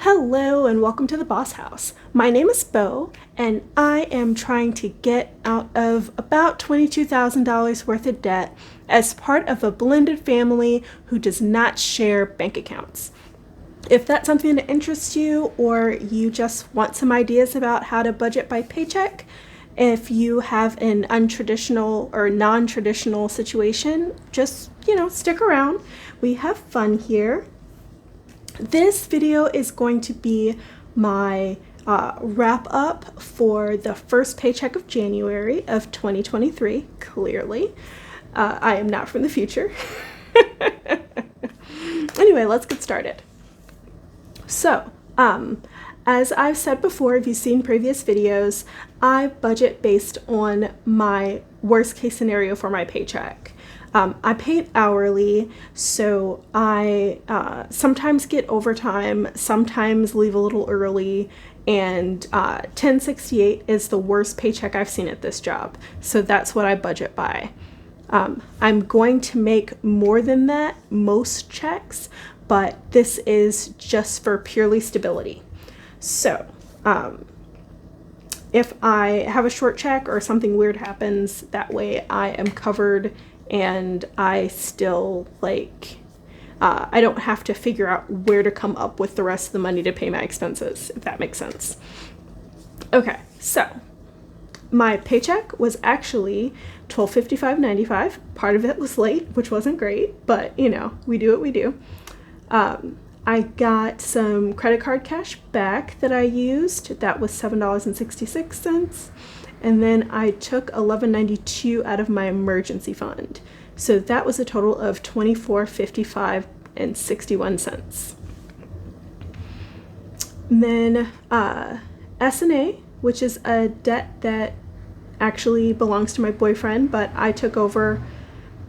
Hello and welcome to the Boss House. My name is Bo and I am trying to get out of about $22,000 worth of debt as part of a blended family who does not share bank accounts. If that's something that interests you or you just want some ideas about how to budget by paycheck, if you have an untraditional or non-traditional situation, just, stick around. We have fun here. This video is going to be my wrap up for the first paycheck of January of 2023, clearly. I am not from the future. Anyway, let's get started. So, as I've said before, if you've seen previous videos, I budget based on my worst case scenario for my paycheck. I pay hourly, so I sometimes get overtime, sometimes leave a little early, and 1068 is the worst paycheck I've seen at this job. So that's what I budget by. I'm going to make more than that most checks, but this is just for purely stability. So if I have a short check or something weird happens, that way I am covered and I still I don't have to figure out where to come up with the rest of the money to pay my expenses, if that makes sense. Okay, so my paycheck was actually $1255.95. Part of it was late, which wasn't great, but we do what we do. I got some credit card cash back that I used. That was $7.66. And then I took $11.92 out of my emergency fund. So that was a total of $24.55.61. And then S&A, which is a debt that actually belongs to my boyfriend, but I took over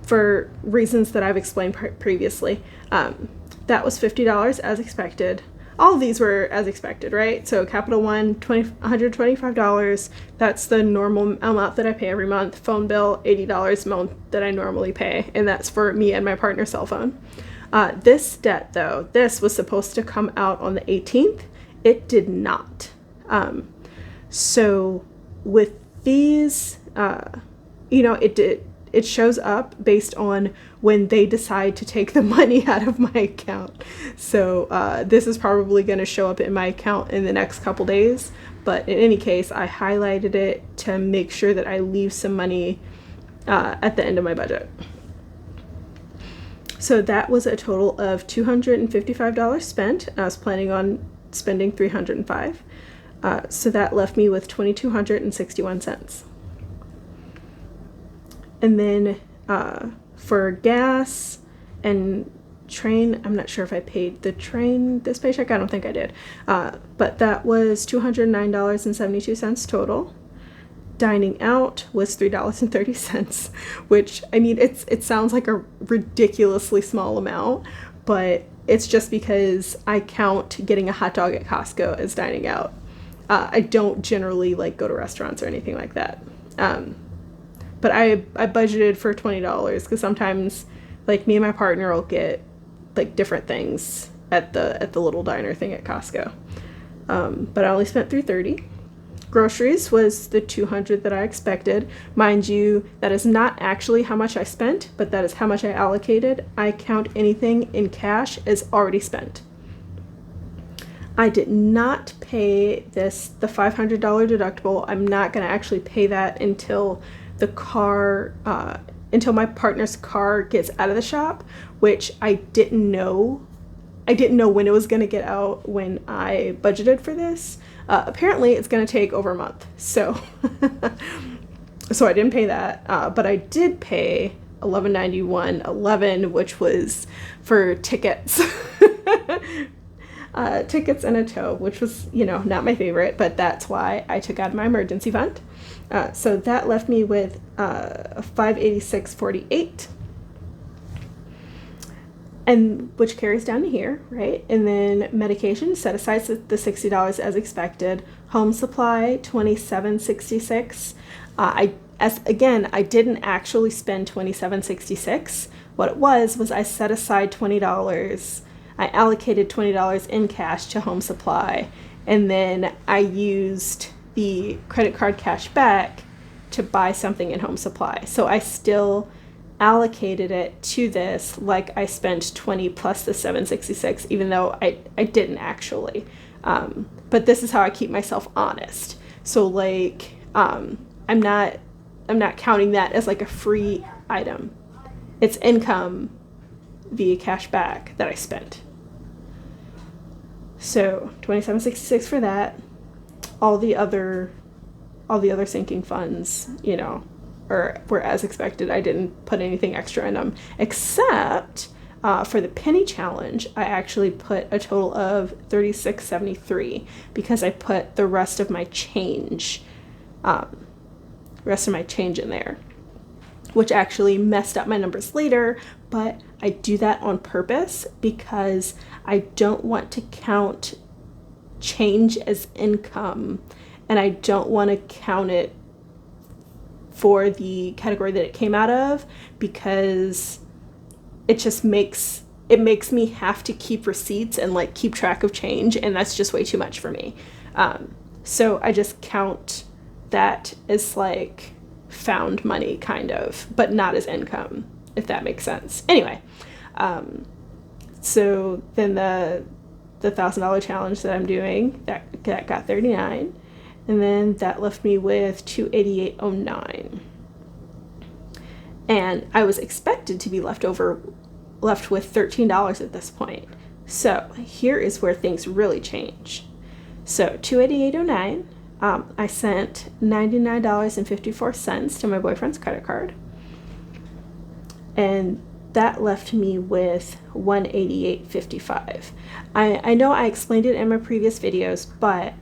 for reasons that I've explained previously. That was $50 as expected. All of these were as expected, right? So Capital One, $125. That's the normal amount that I pay every month. Phone bill, $80 a month that I normally pay. And that's for me and my partner's cell phone. This debt, though, this was supposed to come out on the 18th. It did not. So with these, it did. It shows up based on when they decide to take the money out of my account. So this is probably going to show up in my account in the next couple days. But in any case, I highlighted it to make sure that I leave some money at the end of my budget. So that was a total of $255 spent. I was planning on spending $305. So that left me with $2,261. And then for gas and train, I'm not sure if I paid the train this paycheck. I don't think I did. But that was $209.72 total. Dining out was $3.30, which, it sounds like a ridiculously small amount, but it's just because I count getting a hot dog at Costco as dining out. I don't generally go to restaurants or anything like that. But I budgeted for $20 because sometimes me and my partner will get different things at the little diner thing at Costco. But I only spent $330. Groceries was the $200 that I expected. Mind you, that is not actually how much I spent, but that is how much I allocated. I count anything in cash as already spent. I did not pay the $500 deductible. I'm not going to actually pay that until until my partner's car gets out of the shop, which I didn't know. I didn't know when it was going to get out when I budgeted for this. Apparently it's going to take over a month. So I didn't pay that. But I did pay $11.91.11, which was for tickets. Tickets and a tow, which was, not my favorite, but that's why I took out my emergency fund. So that left me with $586.48, and which carries down to here, right? And then medication set aside the $60 as expected. Home supply $27.66. I didn't actually spend $27.66. What it was I set aside $20 I allocated $20 in cash to Home Supply, and then I used the credit card cash back to buy something in Home Supply. So I still allocated it to this like I spent 20 plus the 766, even though I didn't actually. But this is how I keep myself honest. So like I'm not counting that as like a free item. It's income via cash back that I spent. So $27.66 for that. All the other sinking funds, you know, were as expected. I didn't put anything extra in them, except for the penny challenge. I actually put a total of $36.73 because I put the rest of my change in there, which actually messed up my numbers later, but I do that on purpose because I don't want to count change as income, and I don't want to count it for the category that it came out of, because it just makes me have to keep receipts and like keep track of change, and that's just way too much for me. So I just count that as like found money kind of, but not as income, if that makes sense. Anyway, so then the $1,000 challenge that I'm doing, that got 39, and then that left me with $288.09. And I was expected to be left with $13 at this point. So here is where things really change. So $288.09, I sent $99.54 to my boyfriend's credit card, and that left me with $188.55. I know I explained it in my previous videos, but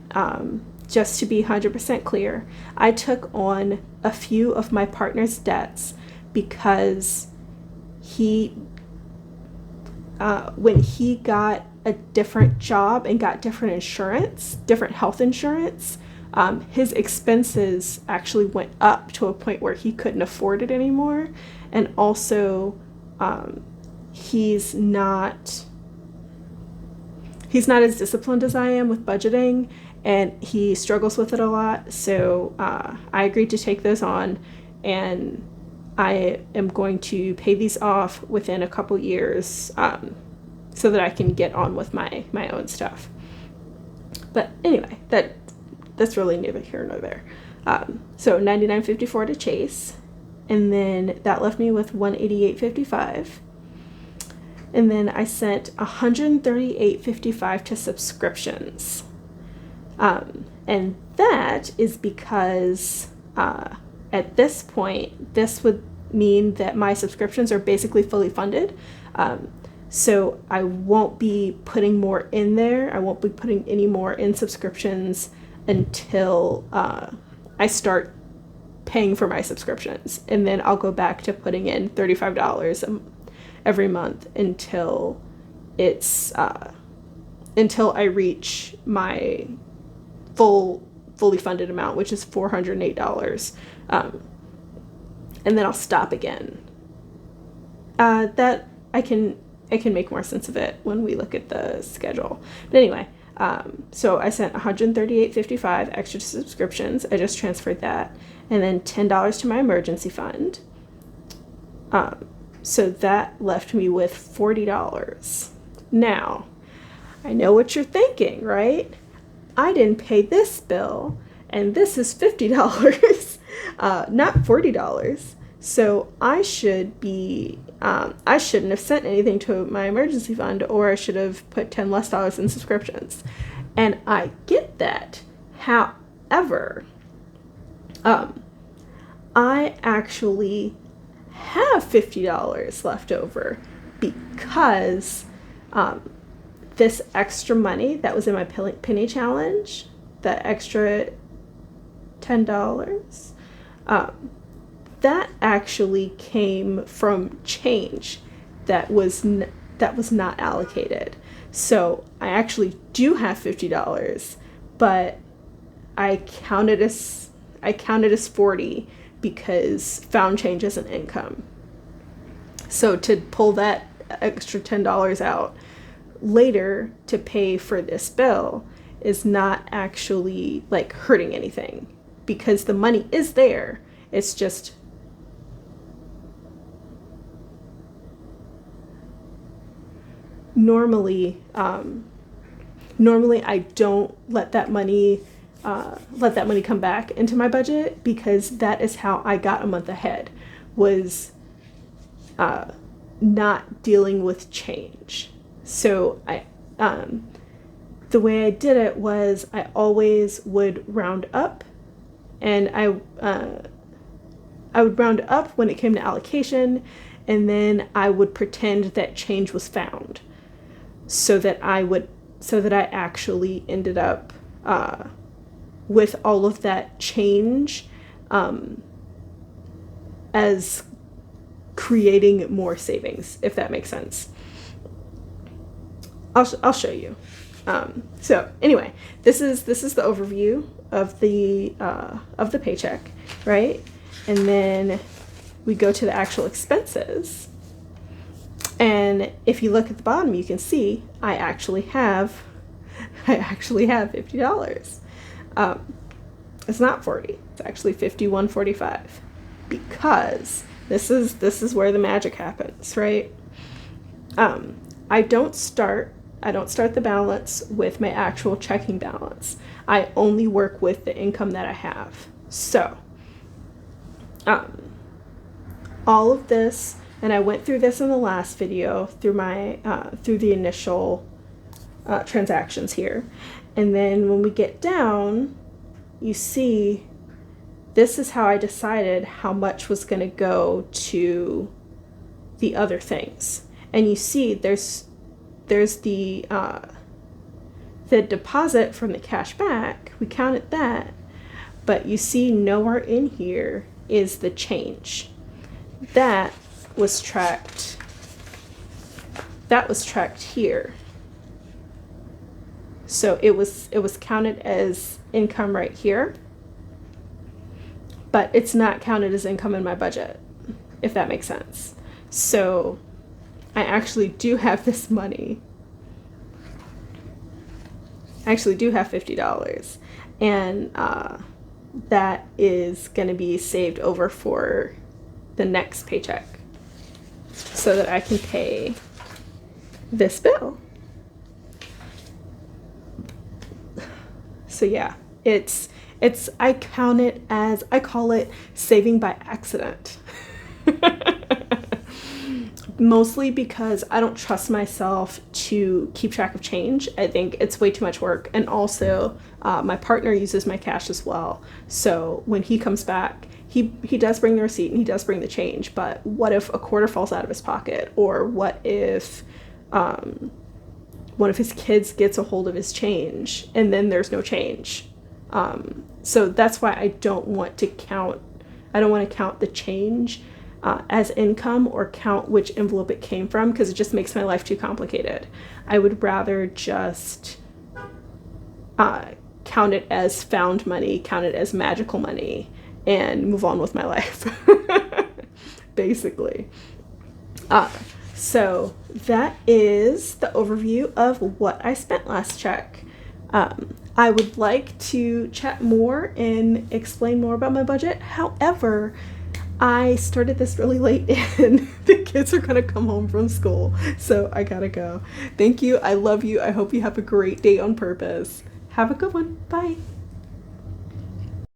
just to be 100% clear, I took on a few of my partner's debts because when he got a different job and got different health insurance, his expenses actually went up to a point where he couldn't afford it anymore. And also, he's not as disciplined as I am with budgeting, and he struggles with it a lot. So I agreed to take those on, and I am going to pay these off within a couple years, so that I can get on with my own stuff. But anyway, that's really neither here nor there. So $99.54 to Chase, and then that left me with $188.55. And then I sent $138.55 to subscriptions. And that is because at this point, this would mean that my subscriptions are basically fully funded. So I won't be putting more in there. I won't be putting any more in subscriptions until I start paying for my subscriptions. And then I'll go back to putting in $35 every month until I reach my fully funded amount, which is $408. And then I'll stop again. That I can make more sense of it when we look at the schedule. But anyway, so I sent $138.55 extra to subscriptions. I just transferred that, and then $10 to my emergency fund. So that left me with $40. Now, I know what you're thinking, right? I didn't pay this bill, and this is $50, not $40. So I shouldn't have sent anything to my emergency fund, or I should have put $10 less in subscriptions. And I get that. However, I actually have $50 left over because this extra money that was in my penny challenge, the extra $10, that actually came from change that was not allocated. So I actually do have $50, but I counted as 40 because found change as an income. So to pull that extra $10 out later to pay for this bill is not actually like hurting anything, because the money is there. It's just normally I don't let that money come back into my budget, because that is how I got a month ahead, was not dealing with change. So the way I did it was I always would round up, and I would round up when it came to allocation, and then I would pretend that change was found, so that I actually ended up with all of that change as creating more savings, if that makes sense. I'll show you. So anyway, this is the overview of the paycheck, right? And then we go to the actual expenses. And if you look at the bottom, you can see I actually have $50. It's not 40. It's actually $51.45, because this is where the magic happens, right? I don't start the balance with my actual checking balance. I only work with the income that I have. So all of this, and I went through this in the last video through the initial transactions here. And then when we get down, you see this is how I decided how much was going to go to the other things. And you see there's the deposit from the cash back. We counted that, but you see nowhere in here is the change. That was tracked here. So it was counted as income right here, but it's not counted as income in my budget, if that makes sense. So I actually do have this money. I actually do have $50, and that is going to be saved over for the next paycheck, so that I can pay this bill. So yeah, I count it as, I call it saving by accident. Mostly because I don't trust myself to keep track of change. I think it's way too much work. And also, my partner uses my cash as well. So when he comes back, he does bring the receipt and he does bring the change. But what if a quarter falls out of his pocket? Or what if one of his kids gets a hold of his change and then there's no change? So that's why I don't want to count the change as income, or count which envelope it came from, because it just makes my life too complicated. I would rather just count it as found money, count it as magical money, and move on with my life, basically. So that is the overview of what I spent last check. I would like to chat more and explain more about my budget. However, I started this really late and the kids are gonna come home from school, so I gotta go. Thank you. I love you. I hope you have a great day on purpose. Have a good one. Bye.